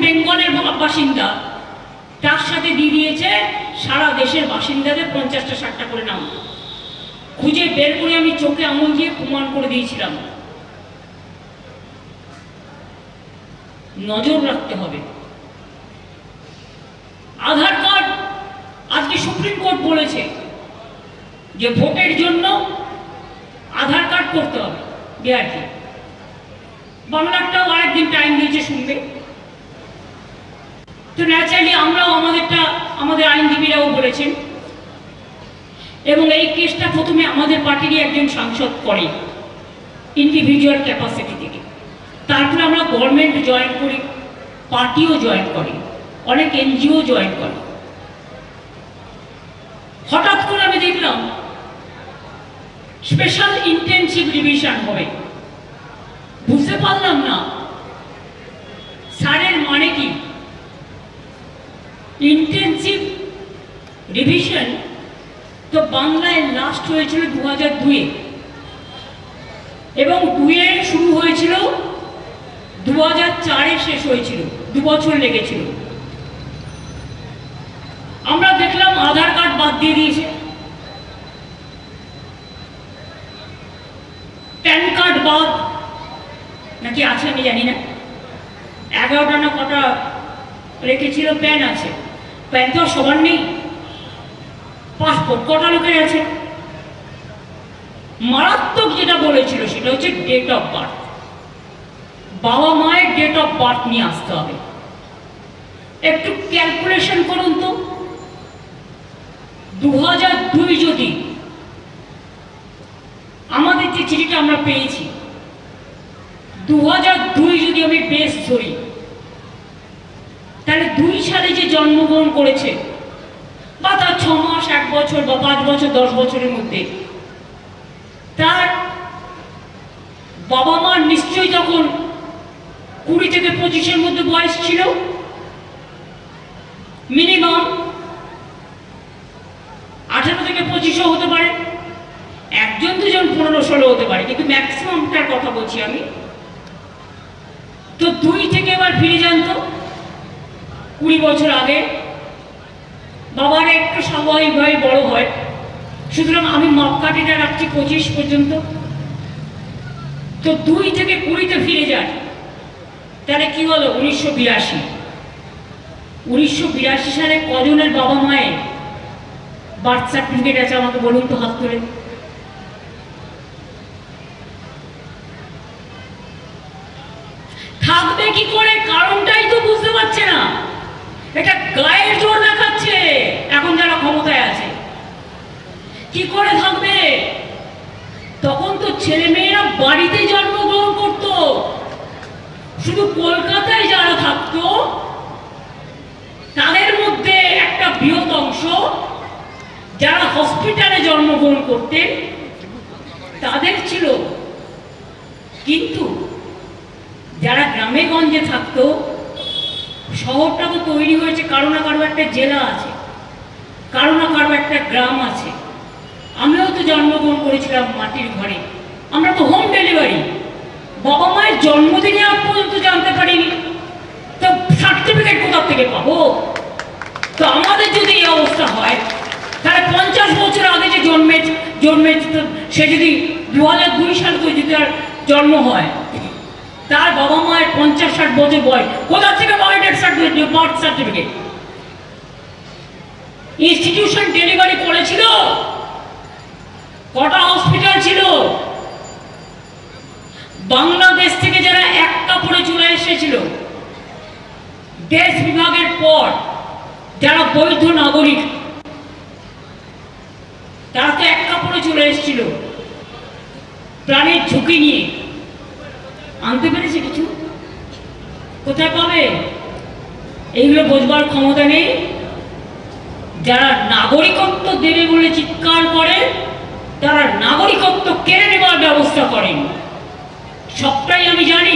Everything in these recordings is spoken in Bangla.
বেঙ্গলের বাসিন্দা, তার সাথে দিয়ে দিয়েছে সারা দেশের বাসিন্দাদের 50টা 60টা করে নাম। খুঁজে বের করে আমি চোখে আঙুল দিয়ে প্রমাণ করে দিয়েছিলাম। নজর রাখতে হবে। আধার কার্ড, আজকে সুপ্রিম কোর্ট বলেছে যে ভোটের জন্য আধার কার্ড করতে হবে বিহারকে। বাংলাটাও আরেকদিন টাইম দিয়েছে শুনবে। তো ন্যাচারালি আমরাও আমাদের আইনজীবীরাও বলেছেন, এবং এই কেসটা প্রথমে আমাদের পার্টিরই একজন সাংসদ করে ইন্ডিভিজুয়াল ক্যাপাসিটি থেকে। তারপরে আমরা গভর্নমেন্ট জয়েন করি, পার্টিও জয়েন করে, অনেক এনজিও জয়েন করে। হঠাৎ করে আমি দেখলাম স্পেশাল ইন্টেনসিভ রিভিশন হবে। বুঝতে পারলাম না স্যারের মানে কি। ইন্টেনসিভ রিভিশন তো বাংলায় লাস্ট হয়েছিল 2002-এ, এবং 2-এ শুরু হয়েছিল, 2004-এ শেষ হয়েছিল, 2 বছর লেগেছিল। আমরা দেখলাম আধার কার্ড বাদ দিয়ে দিয়েছে, প্যান কার্ড বাদ নাকি আছে আমি জানি না, 11টা না কটা রেখেছিল প্যান আছে। প্যান তো সবার নেই। পাসপোর্ট কটা লোকের আছে। মারাত্মক যেটা বলেছিল সেটা হচ্ছে ডেট অফ বার্থ। বাবা মায়ের ডেট অফ বার্থ নিয়ে আসতে হবে। একটু ক্যালকুলেশন করুন তো, 2002 যদি আমাদের যে চিঠিটা আমরা পেয়েছি, 2002 যদি আমি বেশ ধরি, তাহলে 2 সালে যে জন্মগ্রহণ করেছে, বা তার 6 মাস, 1 বছর বা 5 বছর, 10 বছরের মধ্যে, তার বাবা মার নিশ্চয়ই তখন 20 থেকে 25-এর মধ্যে বয়স ছিল মিনিমাম। 18 থেকে 25ও হতে পারে, 1-2 15-16 হতে পারে, কিন্তু ম্যাক্সিমামটার কথা বলছি আমি। তো 2 থেকে এবার ফিরে যান তো 20 বছর আগে। বাবারা একটু স্বাভাবিকভাবে বড় হয়, সুতরাং আমি মাপকাঠিটা রাখছি 25 পর্যন্ত। তো 2 থেকে 20-তে ফিরে যায়, তাহলে কি হলো? 1982। 1982 সালে কজনের বাবা মায়ের বার্থ সার্টিফিকেট আছে আমাকে বলুন তো, হাত তুলে। থাকবে কি করে? কারণটাই তো বুঝতে পারছে না। এটা গায়ের জোর দেখাচ্ছে এখন যারা ক্ষমতায় আছে। কি করে থাকবে? তখন তো ছেলে মেয়েরা বাড়িতে জন্মগ্রহণ করত। শুধু কলকাতায় যারা থাকতো তাদের মধ্যে একটা বৃহৎ অংশ যারা হসপিটালে জন্মগ্রহণ করতেন তাদের ছিল, কিন্তু যারা গ্রামে গঞ্জে থাকতো, শহরটা তো তৈরি হয়েছে, কারো না কারো একটা জেলা আছে, কারো না কারো একটা গ্রাম আছে। আমিও তো জন্মগ্রহণ করেছিলাম মাটির ঘরে। আমরা তো হোম ডেলিভারি, বাবা মায়ের জন্মদিনে আজ পর্যন্ত জানতে পারিনি, তো সার্টিফিকেট কোথা থেকে পাবো? তো আমাদের যদি এই অবস্থা হয়, তাহলে 50 বছর আগে যে জন্মেছে সে যদি 2002 সালে তো যদি তার জন্ম হয়, তার বাবা মায়ের 50-60 বছর বয়স, কোথা থেকে বার্থ সার্টিফিকেট? ইনস্টিটিউশন ডেলিভারি করেছিল? কটা হসপিটাল ছিল? বাংলাদেশ থেকে যারা এক কাপড়ে চলে এসেছিল, দেশ বিভাগের পর যারা বৈধ নাগরিক, তারা তো এক কাপড়ে চলে এসেছিল, প্রাণের ঝুঁকি নিয়ে। আনতে পেরেছে কিছু? কোথায় পাবে? এইগুলো বোঝবার ক্ষমতা নেই। যারা নাগরিকত্ব দেবে বলে চিৎকার করে, তারা নাগরিকত্ব কেড়ে নেবার ব্যবস্থা করেন। সবটাই আমি জানি।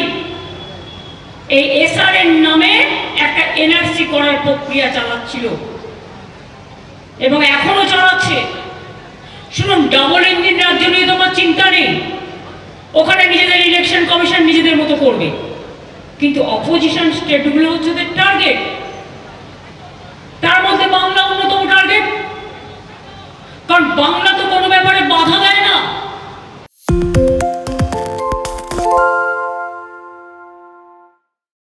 এই এসআরএন নামে একটা এনআরসি করার প্রক্রিয়া চালাচ্ছিল এবং এখনো চালাচ্ছে। শুনুন, ডাবল ইঞ্জিন রাজ্য নিয়ে তোমার চিন্তা নেই, ওখানে নিজেদের ইলেকশন কমিশন নিজেদের মতো করবে। কিন্তু অপোজিশন স্টেটগুলো হচ্ছে ওদের টার্গেট, তার মধ্যে বাংলা অন্যতম টার্গেট। কারণ বাংলা